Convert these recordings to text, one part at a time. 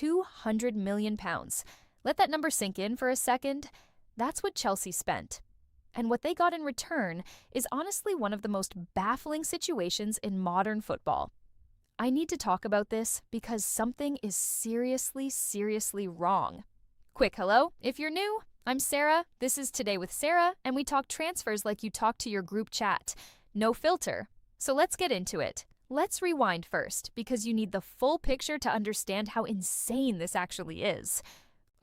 £200 million. Let that number sink in for a second. That's what Chelsea spent. And what they got in return is honestly one of the most baffling situations in modern football. I need to talk about this because something is seriously, seriously wrong. Quick hello, if you're new, I'm Sarah, this is Today with Sarah, and we talk transfers like you talk to your group chat. No filter. So let's get into it. Let's rewind first, because you need the full picture to understand how insane this actually is.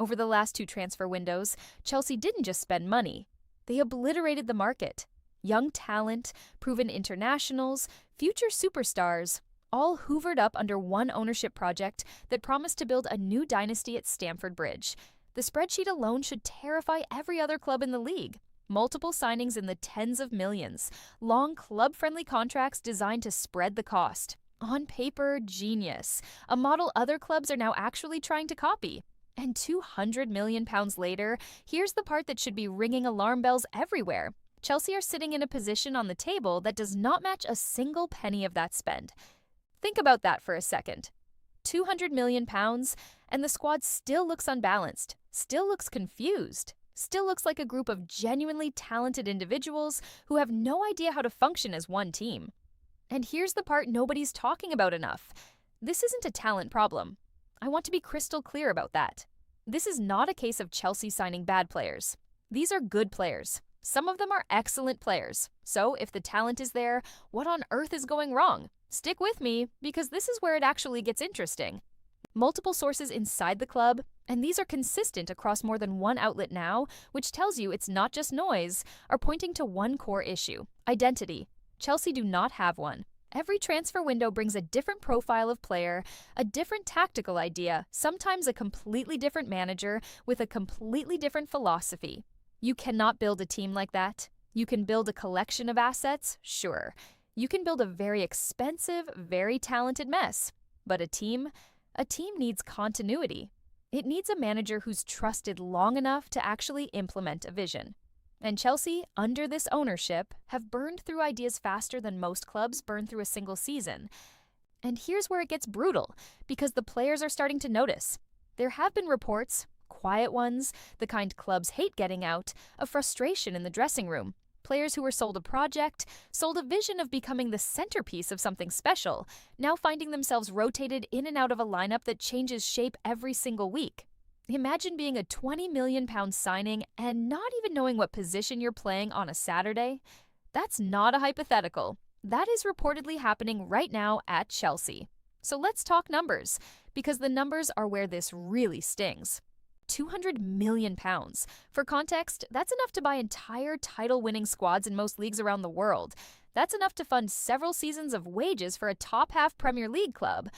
Over the last two transfer windows, Chelsea didn't just spend money. They obliterated the market. Young talent, proven internationals, future superstars, all hoovered up under one ownership project that promised to build a new dynasty at Stamford Bridge. The spreadsheet alone should terrify every other club in the league. Multiple signings in the tens of millions. Long, club-friendly contracts designed to spread the cost. On paper, genius. A model other clubs are now actually trying to copy. And £200 million later, here's the part that should be ringing alarm bells everywhere. Chelsea are sitting in a position on the table that does not match a single penny of that spend. Think about that for a second. £200 million, and the squad still looks unbalanced, still looks confused, still looks like a group of genuinely talented individuals who have no idea how to function as one team. And here's the part nobody's talking about enough. This isn't a talent problem. I want to be crystal clear about that. This is not a case of Chelsea signing bad players. These are good players. Some of them are excellent players. So if the talent is there, what on earth is going wrong? Stick with me, because this is where it actually gets interesting. Multiple sources inside the club, and these are consistent across more than one outlet now, which tells you it's not just noise, are pointing to one core issue: identity. Chelsea do not have one. Every transfer window brings a different profile of player, a different tactical idea, sometimes a completely different manager with a completely different philosophy. You cannot build a team like that. You can build a collection of assets, sure. You can build a very expensive, very talented mess. But a team needs continuity. It needs a manager who's trusted long enough to actually implement a vision. And Chelsea, under this ownership, have burned through ideas faster than most clubs burn through a single season. And here's where it gets brutal, because the players are starting to notice. There have been reports, quiet ones, the kind clubs hate getting out, of frustration in the dressing room. Players who were sold a project, sold a vision of becoming the centerpiece of something special, now finding themselves rotated in and out of a lineup that changes shape every single week. Imagine being a £20 million signing and not even knowing what position you're playing on a Saturday. That's not a hypothetical. That is reportedly happening right now at Chelsea. So let's talk numbers, because the numbers are where this really stings. £200 million. For context, that's enough to buy entire title-winning squads in most leagues around the world. That's enough to fund several seasons of wages for a top-half Premier League club.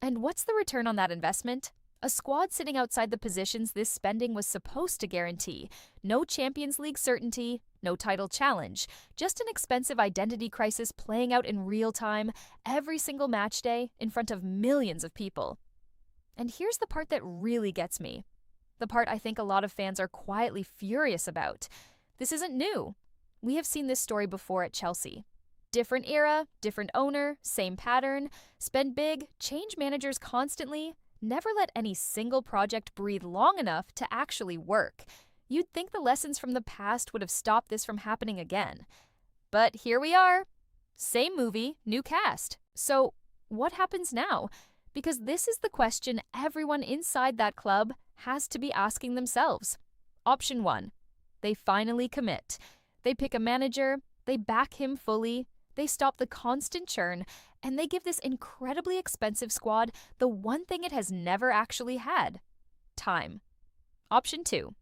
And what's the return on that investment? A squad sitting outside the positions this spending was supposed to guarantee. No Champions League certainty, no title challenge, just an expensive identity crisis playing out in real time, every single match day, in front of millions of people. And here's the part that really gets me. The part I think a lot of fans are quietly furious about. This isn't new. We have seen this story before at Chelsea. Different era, different owner, same pattern. Spend big, change managers constantly. Never let any single project breathe long enough to actually work. You'd think the lessons from the past would have stopped this from happening again. But here we are. Same movie, new cast. So what happens now? Because this is the question everyone inside that club has to be asking themselves. Option 1. They finally commit. They pick a manager, they back him fully, they stop the constant churn, and they give this incredibly expensive squad the one thing it has never actually had: time. Option 2.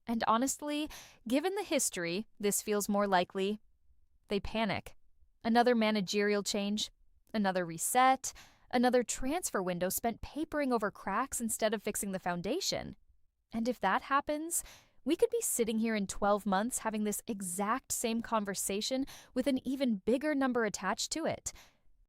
And honestly, given the history, this feels more likely. They panic. Another managerial change, another reset, another transfer window spent papering over cracks instead of fixing the foundation. And if that happens, we could be sitting here in 12 months having this exact same conversation with an even bigger number attached to it.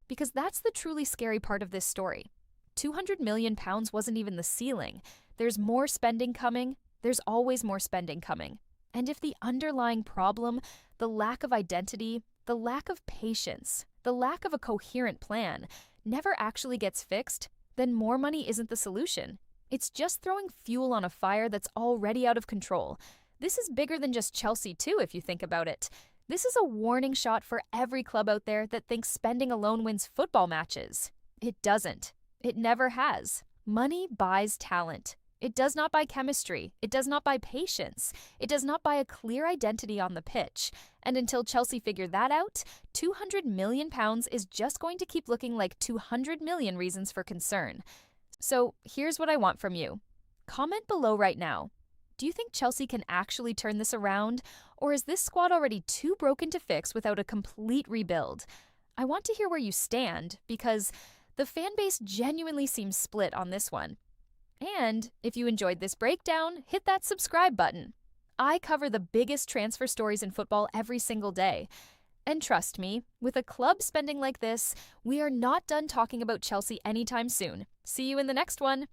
Because that's the truly scary part of this story. £200 million wasn't even the ceiling. There's more spending coming. There's always more spending coming. And if the underlying problem, the lack of identity, the lack of patience, the lack of a coherent plan, never actually gets fixed, then more money isn't the solution. It's just throwing fuel on a fire that's already out of control. This is bigger than just Chelsea, too, if you think about it. This is a warning shot for every club out there that thinks spending alone wins football matches. It doesn't. It never has. Money buys talent. It does not buy chemistry. It does not buy patience. It does not buy a clear identity on the pitch. And until Chelsea figure that out, £200 million is just going to keep looking like 200 million reasons for concern. So here's what I want from you. Comment below right now. Do you think Chelsea can actually turn this around? Or is this squad already too broken to fix without a complete rebuild? I want to hear where you stand because the fan base genuinely seems split on this one. And if you enjoyed this breakdown, hit that subscribe button. I cover the biggest transfer stories in football every single day. And trust me, with a club spending like this, we are not done talking about Chelsea anytime soon. See you in the next one.